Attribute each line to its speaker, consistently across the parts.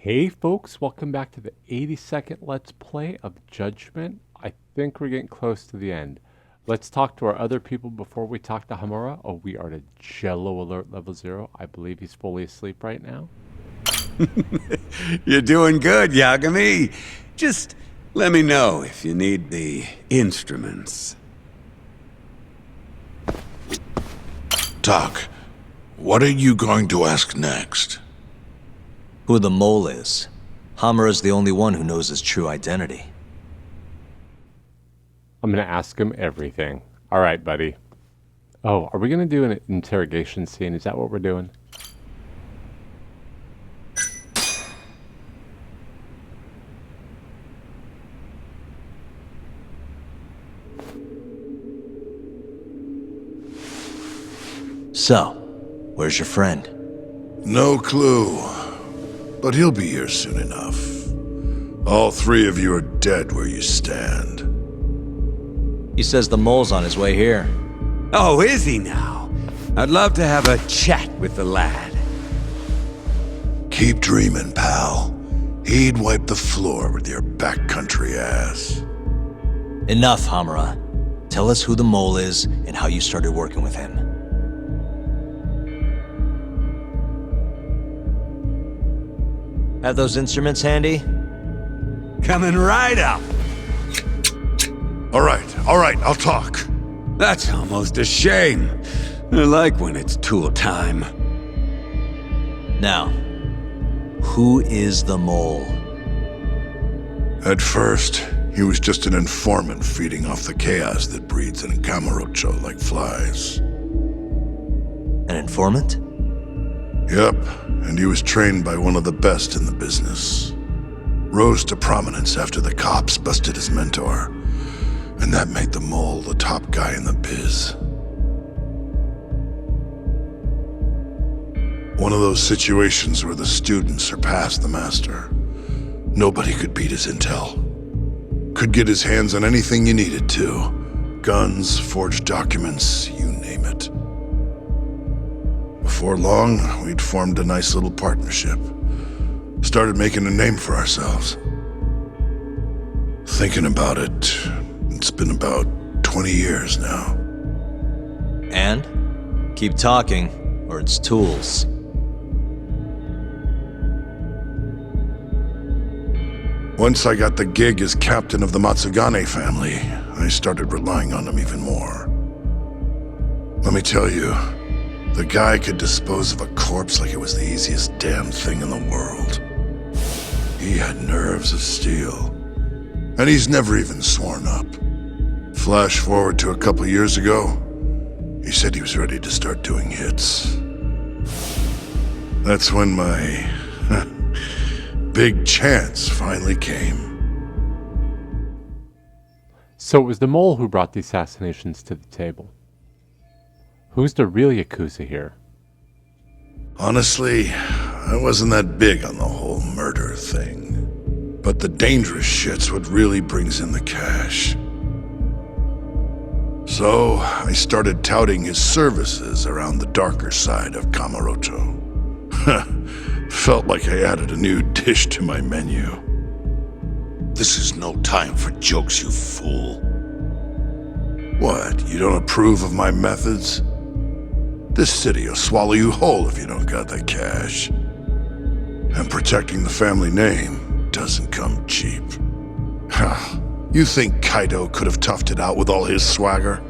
Speaker 1: Hey folks, welcome back to the 82nd Let's Play of Judgment. I think we're getting close to the end. Let's talk to our other people before we talk to Hamura. Oh, we are to Jello Alert level 0. I believe he's fully asleep right now.
Speaker 2: You're doing good, Yagami. Just let me know if you need the instruments.
Speaker 3: Doc, what are you going to ask next?
Speaker 4: Who the mole is. Hamura's the only one who knows his true identity.
Speaker 1: I'm going to ask him everything. All right, buddy. Oh, are we going to do an interrogation scene? Is that what we're doing?
Speaker 4: So, where's your friend?
Speaker 3: No clue. But he'll be here soon enough. All three of you are dead where you stand.
Speaker 4: He says the mole's on his way here.
Speaker 2: Oh, is he now? I'd love to have a chat with the lad.
Speaker 3: Keep dreaming, pal. He'd wipe the floor with your backcountry ass.
Speaker 4: Enough, Hamura. Tell us who the mole is and how you started working with him. Have those instruments handy?
Speaker 2: Coming right up.
Speaker 3: All right, I'll talk.
Speaker 2: That's almost a shame. I like when it's tool time.
Speaker 4: Now, who is the mole?
Speaker 3: At first, he was just an informant feeding off the chaos that breeds in Kamurocho like flies.
Speaker 4: An informant?
Speaker 3: Yep, and he was trained by one of the best in the business. Rose to prominence after the cops busted his mentor, and that made the mole the top guy in the biz. One of those situations where the student surpassed the master. Nobody could beat his intel. Could get his hands on anything you needed to. Guns, forged documents, you name it. Before long, we'd formed a nice little partnership. Started making a name for ourselves. Thinking about it, it's been about 20 years now.
Speaker 4: And? Keep talking, or it's tools.
Speaker 3: Once I got the gig as captain of the Matsugane family, I started relying on him even more. Let me tell you, the guy could dispose of a corpse like it was the easiest damn thing in the world. He had nerves of steel. And he's never even sworn up. Flash forward to a couple years ago, he said he was ready to start doing hits. That's when my big chance finally came.
Speaker 1: So it was the mole who brought the assassinations to the table. Who's the real Yakuza here?
Speaker 3: Honestly, I wasn't that big on the whole murder thing. But the dangerous shit's what really brings in the cash. So, I started touting his services around the darker side of Kamurocho. Felt like I added a new dish to my menu.
Speaker 5: This is no time for jokes, you fool.
Speaker 3: What, you don't approve of my methods? This city will swallow you whole if you don't got that cash. And protecting the family name doesn't come cheap. You think Kaido could have toughed it out with all his swagger?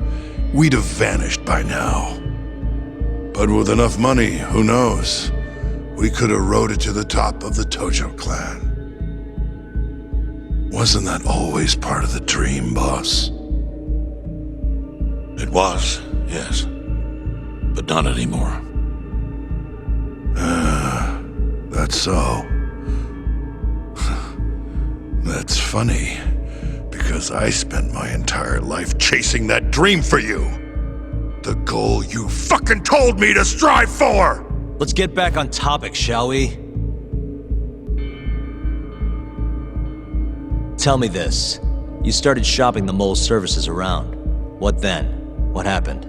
Speaker 3: We'd have vanished by now. But with enough money, who knows? We could have rode it to the top of the Tojo clan. Wasn't that always part of the dream, boss?
Speaker 5: It was, yes. But not anymore.
Speaker 3: That's so. That's funny, because I spent my entire life chasing that dream for you. The goal you fucking told me to strive for!
Speaker 4: Let's get back on topic, shall we? Tell me this. You started shopping the mole's services around. What then? What happened?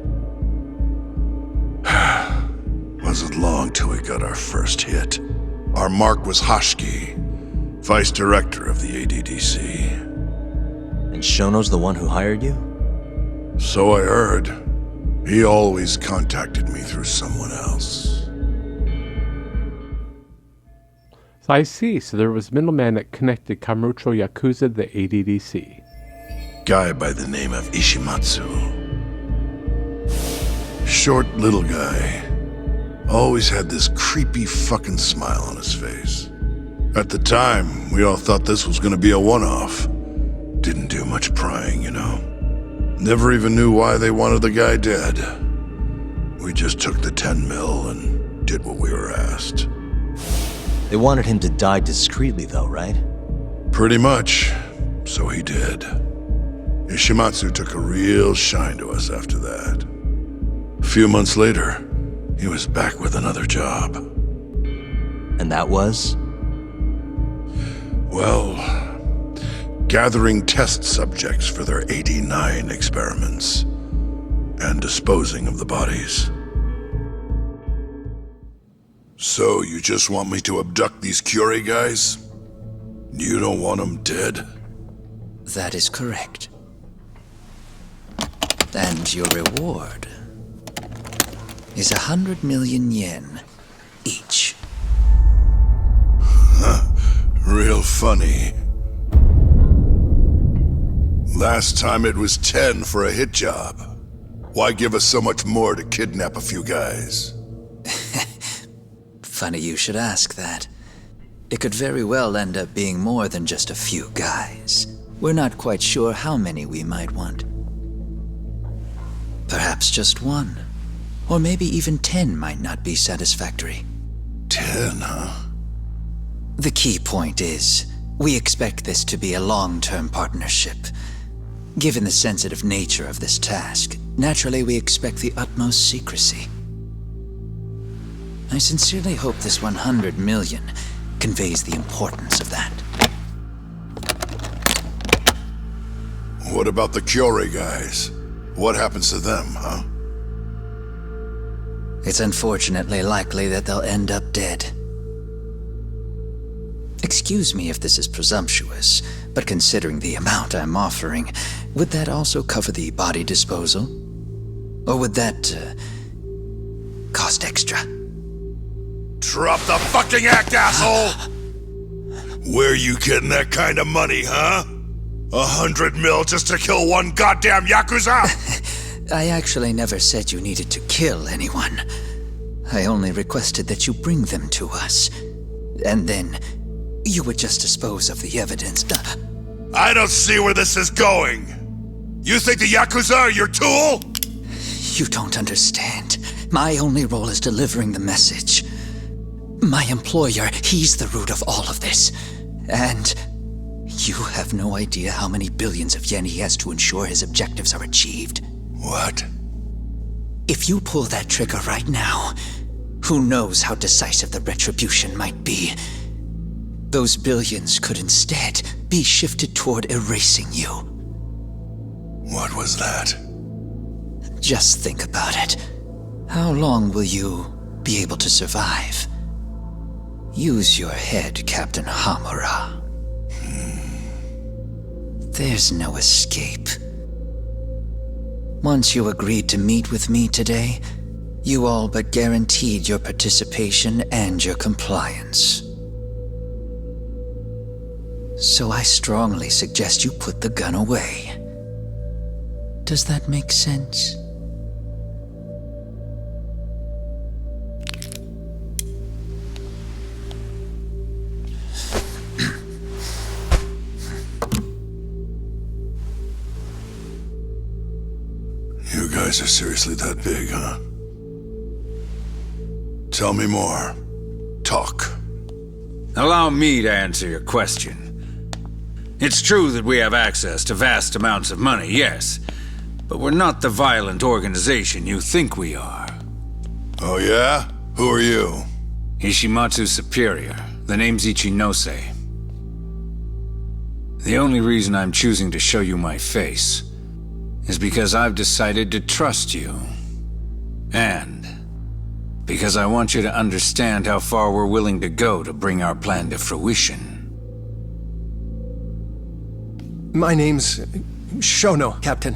Speaker 3: Wasn't long till we got our first hit. Our mark was Hashiki, Vice Director of the ADDC.
Speaker 4: And Shono's the one who hired you?
Speaker 3: So I heard. He always contacted me through someone else.
Speaker 1: So I see. So there was a middleman that connected Kamurocho Yakuza to the ADDC.
Speaker 3: Guy by the name of Ishimatsu. Short little guy. Always had this creepy fucking smile on his face. At the time, we all thought this was gonna be a one-off. Didn't do much prying, you know. Never even knew why they wanted the guy dead. We just took the 10 mil and did what we were asked.
Speaker 4: They wanted him to die discreetly, though, right?
Speaker 3: Pretty much. So he did. Ishimatsu took a real shine to us after that. A few months later, he was back with another job.
Speaker 4: And that was?
Speaker 3: Well, gathering test subjects for their 89 experiments and disposing of the bodies. So you just want me to abduct these Curie guys? You don't want them dead?
Speaker 6: That is correct. And your reward is 100 million yen each.
Speaker 3: Real funny. Last time it was 10 for a hit job. Why give us so much more to kidnap a few guys?
Speaker 6: Funny you should ask that. It could very well end up being more than just a few guys. We're not quite sure how many we might want. Perhaps just one. Or maybe even 10 might not be satisfactory.
Speaker 3: 10, huh?
Speaker 6: The key point is, we expect this to be a long-term partnership. Given the sensitive nature of this task, naturally we expect the utmost secrecy. I sincerely hope this 100 million conveys the importance of that.
Speaker 3: What about the Curie guys? What happens to them, huh?
Speaker 6: It's unfortunately likely that they'll end up dead. Excuse me if this is presumptuous, but considering the amount I'm offering, would that also cover the body disposal? Or would that, cost extra?
Speaker 3: Drop the fucking act, asshole! Where you getting that kind of money, huh? 100 mil just to kill one goddamn Yakuza?
Speaker 6: I actually never said you needed to kill anyone. I only requested that you bring them to us. And then, you would just dispose of the evidence.
Speaker 3: I don't see where this is going. You think the Yakuza are your tool?
Speaker 6: You don't understand. My only role is delivering the message. My employer, he's the root of all of this. And you have no idea how many billions of yen he has to ensure his objectives are achieved.
Speaker 3: What?
Speaker 6: If you pull that trigger right now, who knows how decisive the retribution might be. Those billions could instead be shifted toward erasing you.
Speaker 3: What was that?
Speaker 6: Just think about it. How long will you be able to survive? Use your head, Captain Hamura. There's no escape. Once you agreed to meet with me today, you all but guaranteed your participation and your compliance. So I strongly suggest you put the gun away. Does that make sense?
Speaker 3: You guys are seriously that big, huh? Tell me more. Talk.
Speaker 7: Allow me to answer your question. It's true that we have access to vast amounts of money, yes, but we're not the violent organization you think we are.
Speaker 3: Oh yeah? Who are you?
Speaker 7: Ishimatsu's superior. The name's Ichinose. The only reason I'm choosing to show you my face is because I've decided to trust you. And because I want you to understand how far we're willing to go to bring our plan to fruition.
Speaker 8: My name's Shono, Captain.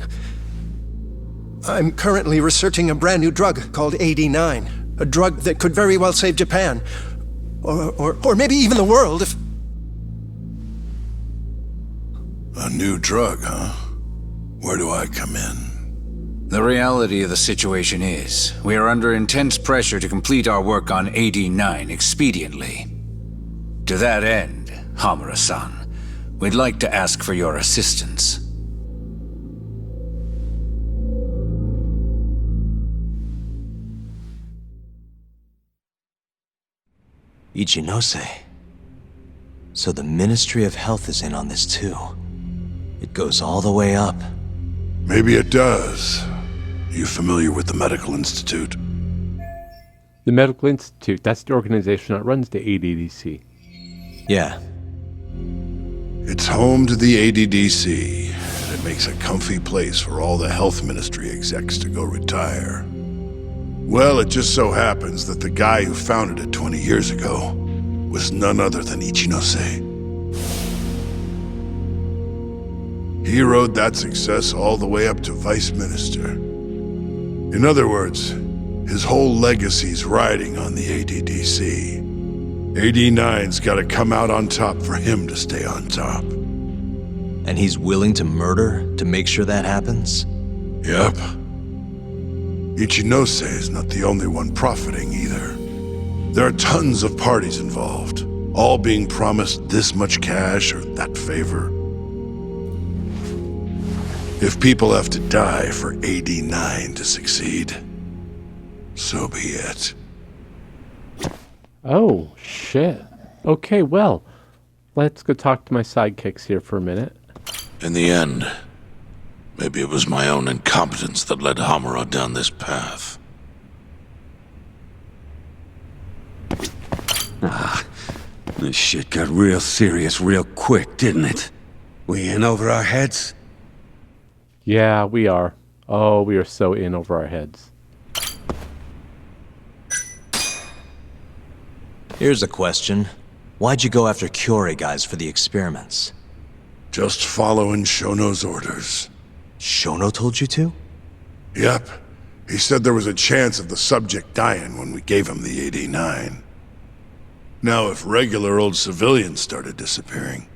Speaker 8: I'm currently researching a brand new drug called AD9. A drug that could very well save Japan. Or maybe even the world if...
Speaker 3: A new drug, huh? Where do I come in?
Speaker 7: The reality of the situation is, we are under intense pressure to complete our work on AD9 expediently. To that end, Hamura-san, we'd like to ask for your assistance.
Speaker 4: Ichinose. So the Ministry of Health is in on this too. It goes all the way up.
Speaker 3: Maybe it does. You familiar with the Medical Institute?
Speaker 1: The Medical Institute, that's the organization that runs the ADDC.
Speaker 4: Yeah.
Speaker 3: It's home to the ADDC, and it makes a comfy place for all the health ministry execs to go retire. Well, it just so happens that the guy who founded it 20 years ago was none other than Ichinose. He rode that success all the way up to vice minister. In other words, his whole legacy's riding on the ADDC. AD9's gotta come out on top for him to stay on top.
Speaker 4: And he's willing to murder to make sure that happens?
Speaker 3: Yep. Ichinose is not the only one profiting either. There are tons of parties involved, all being promised this much cash or that favor. If people have to die for AD9 to succeed, so be it.
Speaker 1: Oh, shit. Okay, well, let's go talk to my sidekicks here for a minute.
Speaker 5: In the end, maybe it was my own incompetence that led Hamura down this path.
Speaker 2: This shit got real serious real quick, didn't it? We in over our heads?
Speaker 1: Yeah, we are. Oh, we are so in over our heads.
Speaker 4: Here's a question. Why'd you go after Kyorei guys for the experiments?
Speaker 3: Just following Shono's orders.
Speaker 4: Shono told you to?
Speaker 3: Yep. He said there was a chance of the subject dying when we gave him the AD9. Now, if regular old civilians started disappearing,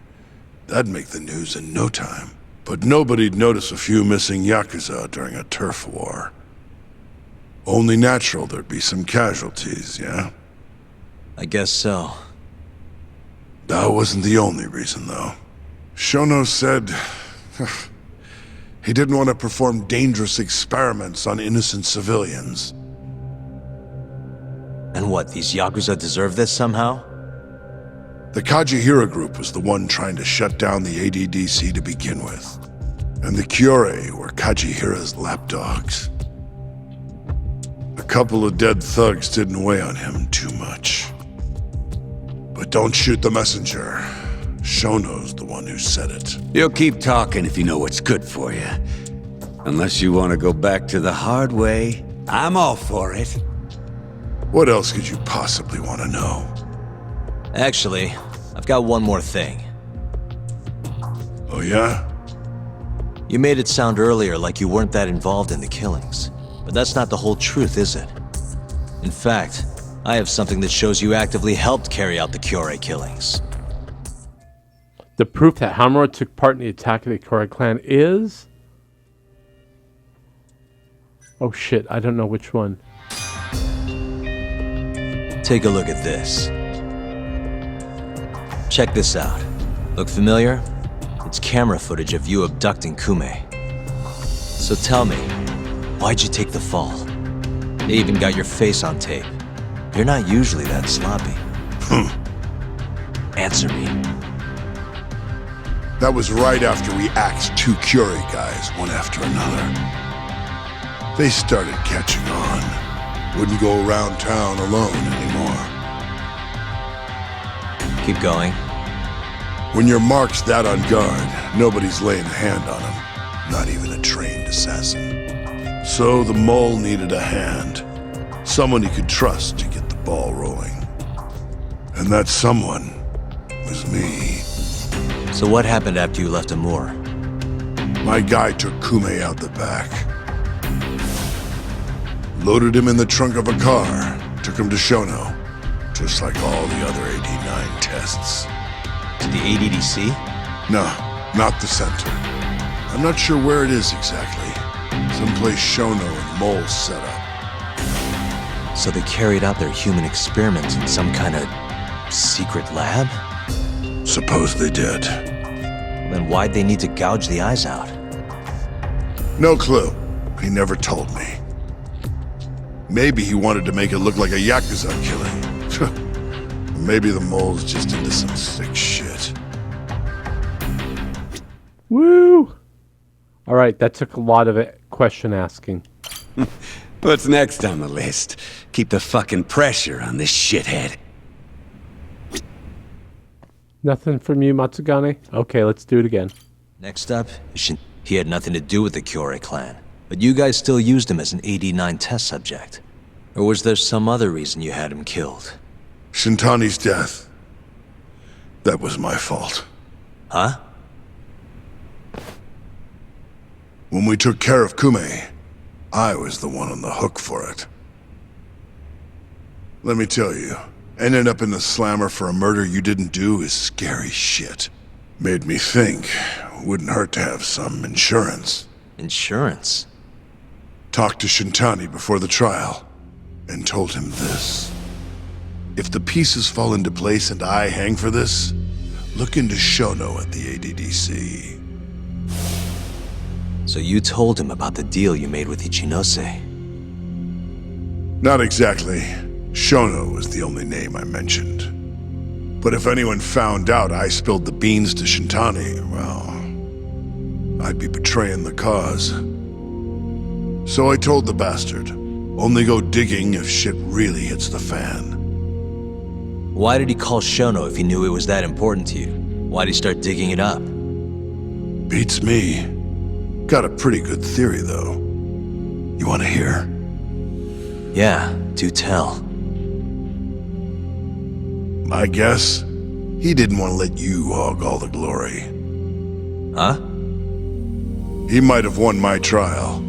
Speaker 3: that'd make the news in no time. But nobody'd notice a few missing Yakuza during a turf war. Only natural there'd be some casualties, yeah?
Speaker 4: I guess so.
Speaker 3: That wasn't the only reason, though. Shono said he didn't want to perform dangerous experiments on innocent civilians.
Speaker 4: And what, these Yakuza deserve this somehow?
Speaker 3: The Kajihira group was the one trying to shut down the ADDC to begin with. And the Kyorei were Kajihira's lapdogs. A couple of dead thugs didn't weigh on him too much. But don't shoot the messenger. Shono's the one who said it.
Speaker 2: You'll keep talking if you know what's good for you. Unless you want to go back to the hard way, I'm all for it.
Speaker 3: What else could you possibly want to know?
Speaker 4: Actually, I've got one more thing.
Speaker 3: Oh yeah?
Speaker 4: You made it sound earlier like you weren't that involved in the killings. But that's not the whole truth, is it? In fact, I have something that shows you actively helped carry out the Kyorei killings.
Speaker 1: The proof that Hamura took part in the attack of the Kyorei clan is... Oh shit, I don't know which one.
Speaker 4: Take a look at this. Check this out. Look familiar? It's camera footage of you abducting Kume. So tell me, why'd you take the fall? They even got your face on tape. You're not usually that sloppy. Answer me.
Speaker 3: That was right after we axed two Kyorei guys, one after another. They started catching on. Wouldn't go around town alone anymore.
Speaker 4: Keep going.
Speaker 3: When your mark's that on guard, nobody's laying a hand on him. Not even a trained assassin. So the mole needed a hand. Someone he could trust to get the ball rolling. And that someone was me.
Speaker 4: So what happened after you left Amur?
Speaker 3: My guy took Kume out the back. Loaded him in the trunk of a car. Took him to Shono. Just like all the other 89 tests.
Speaker 4: To the ADDC?
Speaker 3: No, not the center. I'm not sure where it is exactly. Someplace Shono and Mole set up.
Speaker 4: So they carried out their human experiments in some kind of secret lab?
Speaker 3: Suppose they did.
Speaker 4: Then why'd they need to gouge the eyes out?
Speaker 3: No clue. He never told me. Maybe he wanted to make it look like a Yakuza killing. Maybe the mole's just into some sick shit.
Speaker 1: Woo! All right, that took a lot of question asking.
Speaker 2: What's next on the list? Keep the fucking pressure on this shithead.
Speaker 1: Nothing from you, Matsugane? Okay, let's do it again.
Speaker 4: Next up, he had nothing to do with the Kyorei clan, but you guys still used him as an AD-9 test subject. Or was there some other reason you had him killed?
Speaker 3: Shintani's death. That was my fault.
Speaker 4: Huh?
Speaker 3: When we took care of Kume, I was the one on the hook for it. Let me tell you, ending up in the slammer for a murder you didn't do is scary shit. Made me think, wouldn't hurt to have some insurance.
Speaker 4: Insurance?
Speaker 3: Talked to Shintani before the trial, and told him this. If the pieces fall into place and I hang for this, look into Shono at the ADDC.
Speaker 4: So you told him about the deal you made with Ichinose?
Speaker 3: Not exactly. Shono was the only name I mentioned. But if anyone found out I spilled the beans to Shintani, well, I'd be betraying the cause. So I told the bastard, only go digging if shit really hits the fan.
Speaker 4: Why did he call Shono if he knew it was that important to you? Why'd he start digging it up?
Speaker 3: Beats me. Got a pretty good theory, though. You want to hear?
Speaker 4: Yeah, do tell.
Speaker 3: My guess? He didn't want to let you hog all the glory.
Speaker 4: Huh?
Speaker 3: He might have won my trial,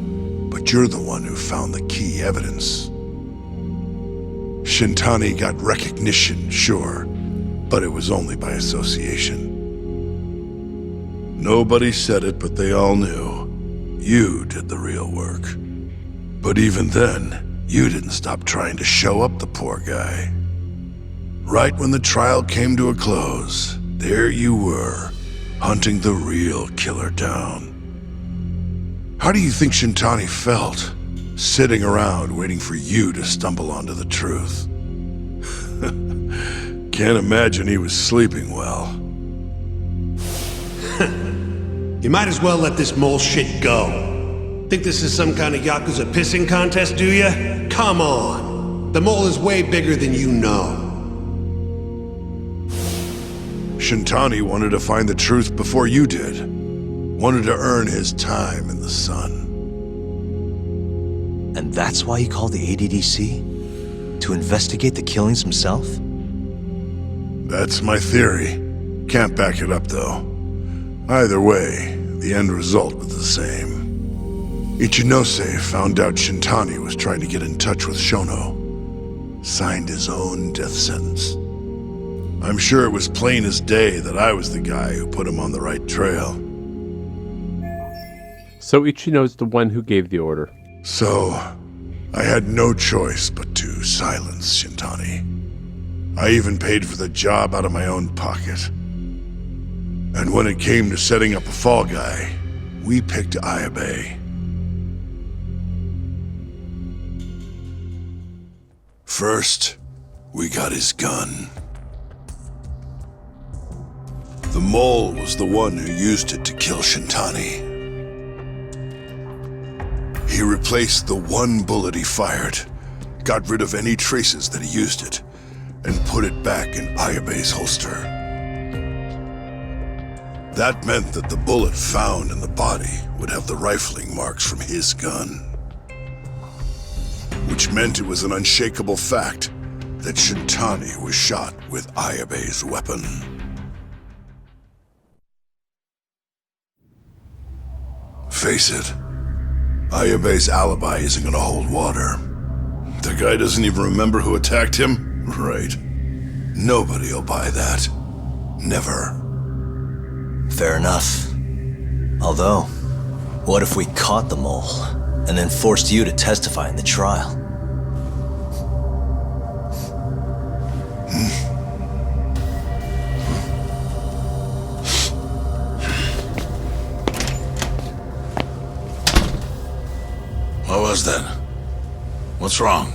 Speaker 3: but you're the one who found the key evidence. Shintani got recognition, sure, but it was only by association. Nobody said it, but they all knew. You did the real work. But even then, you didn't stop trying to show up the poor guy. Right when the trial came to a close, there you were, hunting the real killer down. How do you think Shintani felt, sitting around waiting for you to stumble onto the truth? Can't imagine he was sleeping well.
Speaker 9: You might as well let this mole shit go. Think this is some kind of Yakuza pissing contest, do ya? Come on. The mole is way bigger than you know.
Speaker 3: Shintani wanted to find the truth before you did. Wanted to earn his time in the sun.
Speaker 4: And that's why he called the ADDC? To investigate the killings himself?
Speaker 3: That's my theory. Can't back it up, though. Either way, the end result was the same. Ichinose found out Shintani was trying to get in touch with Shono. Signed his own death sentence. I'm sure it was plain as day that I was the guy who put him on the right trail.
Speaker 1: So Ichino's the one who gave the order.
Speaker 3: So, I had no choice but to silence Shintani. I even paid for the job out of my own pocket. And when it came to setting up a fall guy, we picked Ayabe. First, we got his gun. The mole was the one who used it to kill Shintani. He replaced the one bullet he fired, got rid of any traces that he used it, and put it back in Ayabe's holster. That meant that the bullet found in the body would have the rifling marks from his gun. Which meant it was an unshakable fact that Shintani was shot with Ayabe's weapon. face it, Ayabe's alibi isn't gonna hold water. The guy doesn't even remember who attacked him? Right. Nobody'll buy that. Never.
Speaker 4: Fair enough. Although, what if we caught the mole, and then forced you to testify in the trial?
Speaker 5: What was that? What's wrong?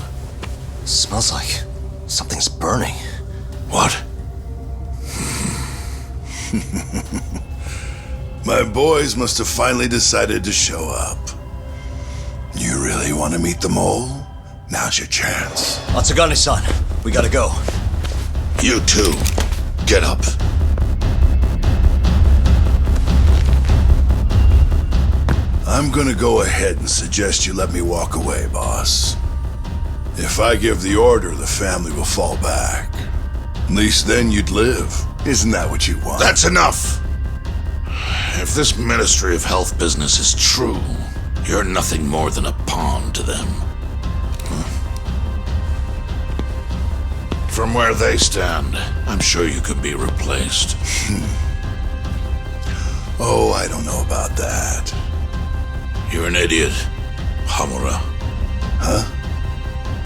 Speaker 4: Smells like something's burning.
Speaker 5: What?
Speaker 3: My boys must have finally decided to show up. You really want to meet the mole? Now's your chance.
Speaker 4: Matsugane-san, we gotta go.
Speaker 5: You too. Get up.
Speaker 3: I'm gonna go ahead and suggest you let me walk away, boss. If I give the order, the family will fall back. At least then you'd live. Isn't that what you want?
Speaker 5: That's enough! If this Ministry of Health business is true, you're nothing more than a pawn to them. From where they stand, I'm sure you could be replaced.
Speaker 3: Oh, I don't know about that.
Speaker 5: You're an idiot, Hamura.
Speaker 3: Huh?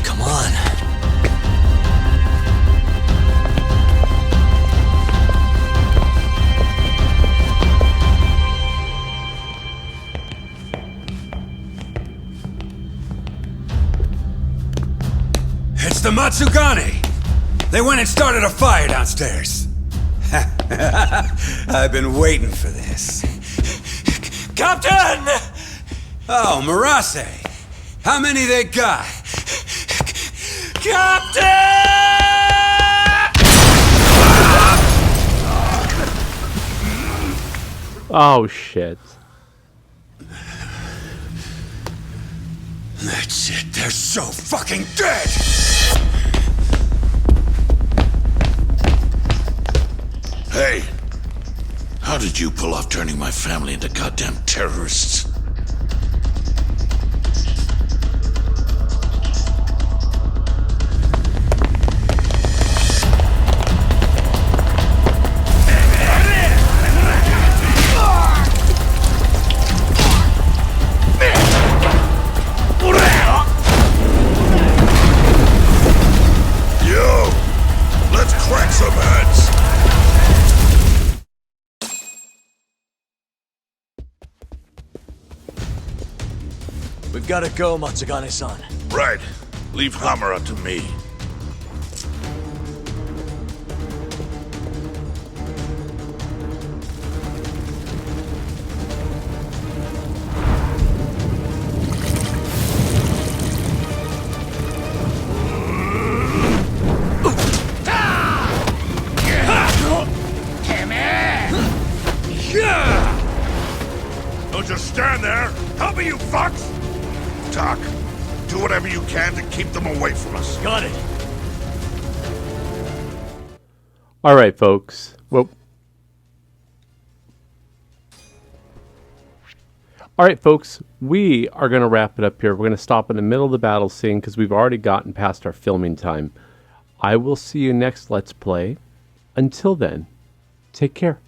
Speaker 4: Come on.
Speaker 7: It's the Matsugane! They went and started a fire downstairs. I've been waiting for this. Captain! Oh, Murase. How many they got? Captain!
Speaker 1: Oh, shit.
Speaker 7: That's it. They're so fucking dead!
Speaker 5: Hey, how did you pull off turning my family into goddamn terrorists?
Speaker 3: Yo, let's crack some heads.
Speaker 4: We've gotta go, Matsugane-san.
Speaker 5: Right. Leave Hamura to me. Don't just stand there! Help me, you fucks! Doc, do whatever you can to keep them away from us.
Speaker 4: Got it.
Speaker 1: All right, folks. Well, all right, folks. We are going to wrap it up here. We're going to stop in the middle of the battle scene because we've already gotten past our filming time. I will see you next Let's Play. Until then, take care.